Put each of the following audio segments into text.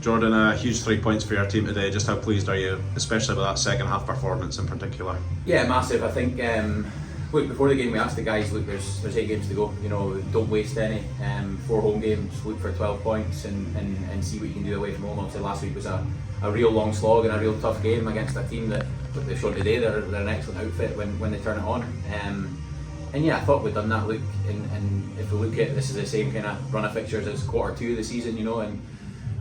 Jordan, huge 3 points for your team today. Just how pleased are you, especially with that second half performance in particular? Yeah, massive. I think, look, before the game we asked the guys, look, there's 8 games to go. You know, don't waste any. 4 home games, look for 12 points and see what you can do away from home. Obviously last week was a real long slog and a real tough game against a team that, look, they've shown today they're an excellent outfit when they turn it on. And yeah, I thought we'd done that. Look, and if we look at this is the same kind of run of fixtures as Q2 of the season, you know, and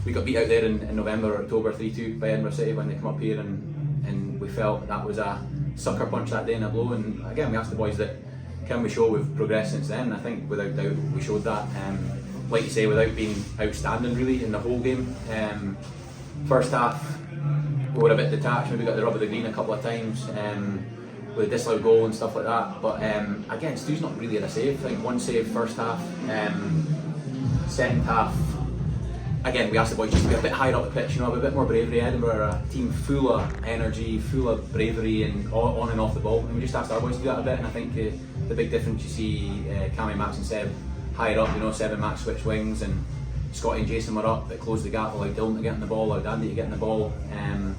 we got beat out there in November or October 3-2 by Edinburgh City when they come up here, and we felt that was a sucker punch that day in a blow. And again, we asked the boys that can we show we've progressed since then. I think without doubt we showed that. Like you say, without being outstanding really in the whole game. First half we were a bit detached. Maybe got the rub of the green a couple of times with a disallowed goal and stuff like that. But again, Stu's not really had a save. I think one save first half. Second half, again, we asked the boys just to be a bit higher up the pitch, you know, have a bit more bravery. Edinburgh are a team full of energy, full of bravery and on and off the ball. And we just asked our boys to do that a bit, and I think the big difference you see, Cammy, Max and Seb higher up, you know, Seb and Max switch wings, and Scotty and Jason were up, that closed the gap, allowed Dylan to get in the ball, allowed Andy to get in the ball. And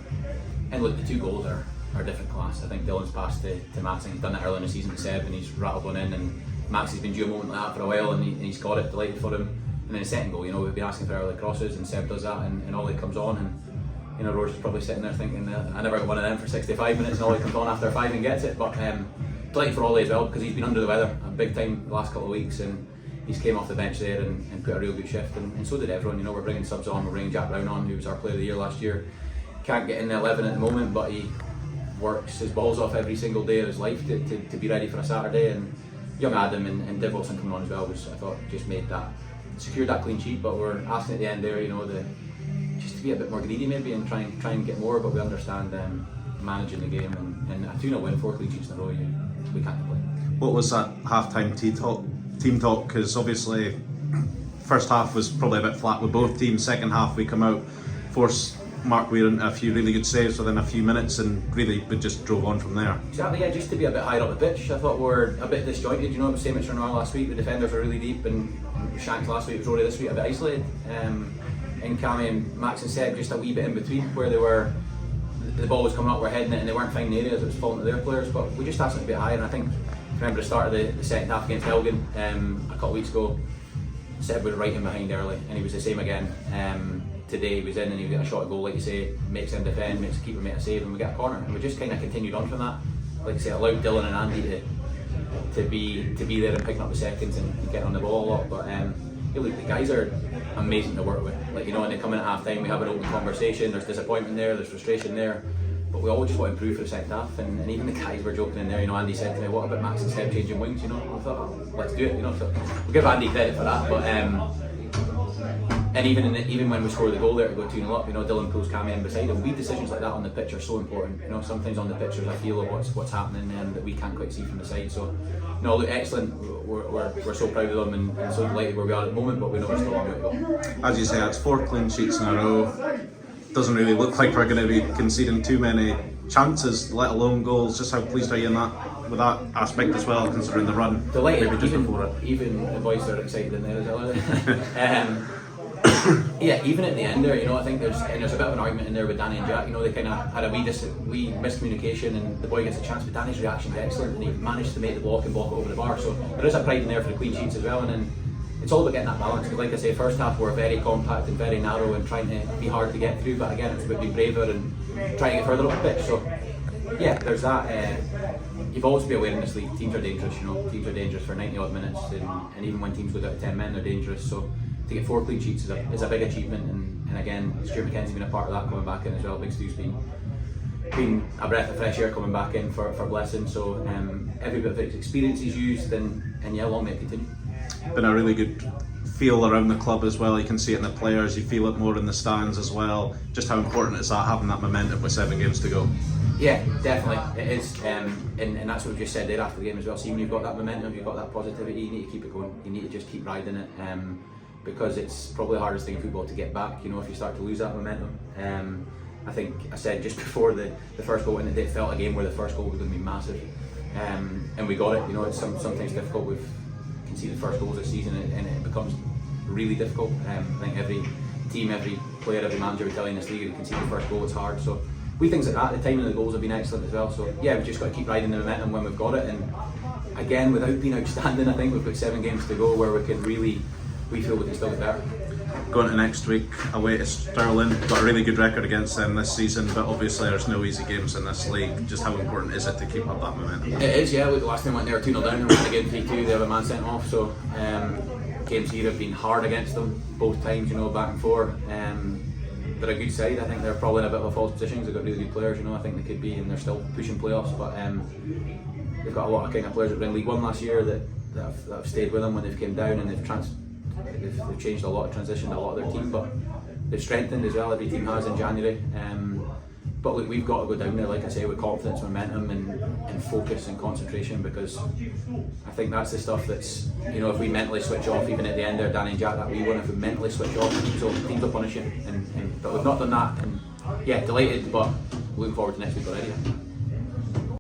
look, the 2 goals are different class. I think Dylan's passed to Max, and he's done it early in the season to Seb, and he's rattled one in, and Max has been due a moment like that for a while, and he's got it, delighted for him. And then the second goal, you know, we've been asking for early crosses, and Seb does that, and Ollie comes on, and you know, Roger's probably sitting there thinking I never got one of them for 65 minutes, and Ollie comes on after 5 and gets it. But delighted for Ollie as well, because he's been under the weather a big time the last couple of weeks, and he's came off the bench there and put a real good shift, and so did everyone. You know, we're bringing subs on, we're bringing Jack Brown on, who was our player of the year last year. Can't get in the 11 at the moment, but he works his balls off every single day of his life to be ready for a Saturday. And young Adam and Div Wilson coming on as well was, I thought, just made that, secured that clean sheet. But we're asking at the end there, you know, just to be a bit more greedy maybe and try and get more. But we understand managing the game, and a 2-0 win, 4 clean sheets in a row, we can't complain. What was that half-time team talk? Because obviously first half was probably a bit flat with both teams. Second half we come out, force Mark Weir into a few really good saves within a few minutes, and really we just drove on from there. Exactly, yeah, just to be a bit higher up the pitch. I thought we're a bit disjointed, you know, the same as Stranraer last week. The defenders were really deep, and Shanks last week was Rory this week a bit isolated. And Cammy and Max and Seb just a wee bit in between, where they were, the ball was coming up, we're heading it, and they weren't finding areas, it was falling to their players. But we just asked them to be higher, and I think, remember the start of the second half against Elgin a couple of weeks ago, Seb was right in behind early, and he was the same again. Today he was in, and he got a shot at goal, like you say, makes him defend, makes the keeper make a save, and we get a corner. And we just kind of continued on from that. Like I say, allowed Dylan and Andy to be there and picking up the seconds and getting on the ball a lot. But look, the guys are amazing to work with. Like, you know, when they come in at half time, we have an open conversation. There's disappointment there, there's frustration there, but we all just want to improve for the second half. And even the guys were joking in there. You know, Andy said to me, "What about Max and Seb changing wings?" You know, I thought, oh, let's do it. You know, so we'll give Andy credit for that. But and even when we score the goal there to go 2-0 up, you know, Dylan pulls Cammy in beside him. Wee decisions like that on the pitch are so important. You know, sometimes on the pitch there's a feel of what's happening that we can't quite see from the side. So, no, look, excellent. We're so proud of them and so delighted where we are at the moment. But we know we're still on the way to go. As you say, it's 4 clean sheets in a row. Doesn't really look like we're going to be conceding too many chances, let alone goals. Just how pleased are you with that aspect as well, considering the run? Delighted. Even the boys are excited in there as well. Yeah, even at the end there, you know, I think there's a bit of an argument in there with Danny and Jack. You know, they kind of had a wee miscommunication, and the boy gets a chance, but Danny's reaction is excellent, and he managed to make the block and block it over the bar. So there is a pride in there for the clean sheets as well, and then it's all about getting that balance. Because, like I say, first half we're very compact and very narrow and trying to be hard to get through, but again, it's about being braver and trying to get further up the pitch. So yeah, there's that. You've always to be aware in this league, teams are dangerous. You know, teams are dangerous for 90 odd minutes, and even when teams go down to 10 men, they're dangerous. So to get 4 clean sheets is a big achievement, and again, Stuart McKenzie's been a part of that coming back in as well. Big Stu's been a breath of fresh air coming back in for Blessing. So every bit of experience he's used, and yeah, long may it continue. Been a really good feel around the club as well. You can see it in the players, you feel it more in the stands as well. Just how important is that, having that momentum with 7 games to go? Yeah, definitely it is, and that's what we just said there after the game as well. See, when you've got that momentum, you've got that positivity, you need to keep it going. You need to just keep riding it. Because it's probably the hardest thing in football to get back, you know, if you start to lose that momentum. I think I said just before the first goal, and it felt a game where the first goal was going to be massive, and we got it. You know, it's sometimes difficult. We've conceded first goals this season, and it becomes really difficult. I think every team, every player, every manager would tell you in this league, if you can see the first goal, it's hard. So we things like that. The timing of the goals have been excellent as well. So yeah, we've just got to keep riding the momentum when we've got it. And again, without being outstanding, I think we've got 7 games to go where we feel we can still get better. Going to next week away to Stirling, got a really good record against them this season, but obviously there's no easy games in this league. Just how important is it to keep up that momentum? It is, yeah. Look, the last time we went there 2-0 down and we went again 3-2, they have a man sent off. So games here have been hard against them both times, you know, back and forth. They're a good side. I think they're probably in a bit of a false position. They've got really good players, you know. I think they could be, and they're still pushing playoffs. But they've got a lot of kind of players that were in League One last year that have stayed with them when they've came down, and they've changed a lot, transitioned a lot of their team, but they've strengthened as well. Every team has in January. But look, we've got to go down there, like I say, with confidence, momentum, and focus and concentration, because I think that's the stuff that's, you know, if we mentally switch off, even at the end there, Danny and Jack, that we won, if we mentally switch off, so teams will punish you. But we've not done that, and yeah, delighted, but looking forward to next week already.